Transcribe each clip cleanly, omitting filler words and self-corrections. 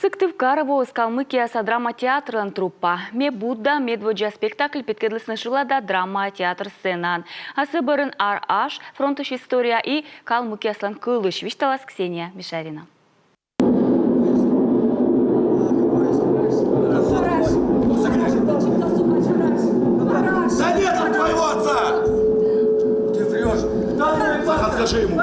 Сыктывкар Калмыкия драма театрын труппа. Ме Будда медводжа спектакль петкедлысны шулада драма театр сценан. Асыбырын ар-аш, фронтыш история и Калмыкияслан кылыш. Вишталас Ксения Мишарина. Да нет там твоего отца! Ты врешь! Да, скажи ему!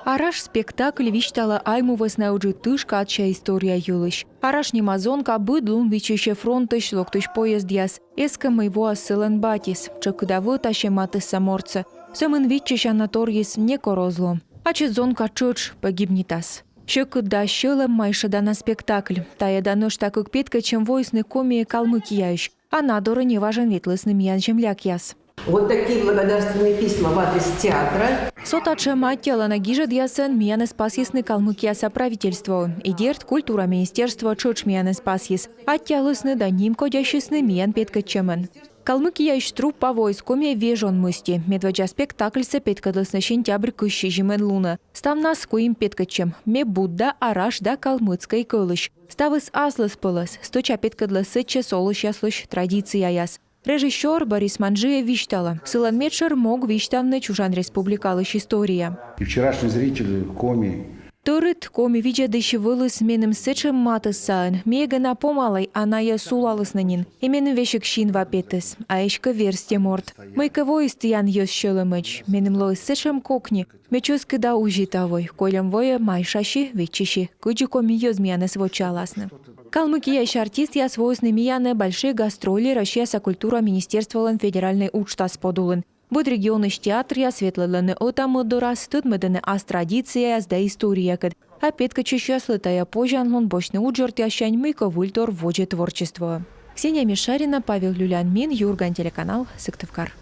Араш спектакль виштала айму веснауджи тышка отча история юлыш. Араш немазонка быдлун вичеше фронтыш локтыш поезд яс. Эска моего асылен батис, чакудавы таше маты саморца. Сөмын вичеш анаторгис не корозло. Аче зонка чуч погибнитас. Шекуда шелем майшада на спектакль. Тая данош такук питка, чем войсны комии Калмыкияющ. А надоры не важен ветлысным ян земляк яс. Вот такие благодарственные письма в адрес театра. Сотача матела на гижет ясен мияны спасисны Калмыкияса правительство. Идерт культура министерства чуч мияны спасис. Оттялысны да ним кодящисны миян петкачемен. Калмыкиящ труппа войскоме вежон мысти. Медваджа спектакль се петкадлысны сентябрь кыщи жимен луна. Ставна скуим петкачем. Ме Будда араш да калмыцкой кылыш. Ставыс аслыс пылыс. Сточа петкадлысы че солыш яслыш традиция яс. Режиссер Борис Манджиев виштала. Сылан Медшер мог виштавны чужан республикалыш история. И вчерашний зритель Коми. Турыт Коми виджадыш вылыс меным сычым матысан. Мегана помалай аная сулалыснанин. Именым вешек шин вапетыс. А эшка версте морд. Мыйка воист ян ёс шелымыч. Меным лоис сычым кокни. Мечус кыда ужитавой. Колем воя майшаши вечиши. Куджи Коми ёз миянес вочаласны. Калмыкиящ артист я свойсны мияны большие гастроли Россия культура министерстволан федеральный учтас подулын. Буд регионыш театр я светлылыны отамы дурас, тут медыны ас традиция да история кад. А петка чещаслы тая пожанлон бочный уджорт ящань мыка вультор воджи творчество. Ксения Мишарина, Павел Люлян-Мин, Юрган, телеканал Сыктывкар.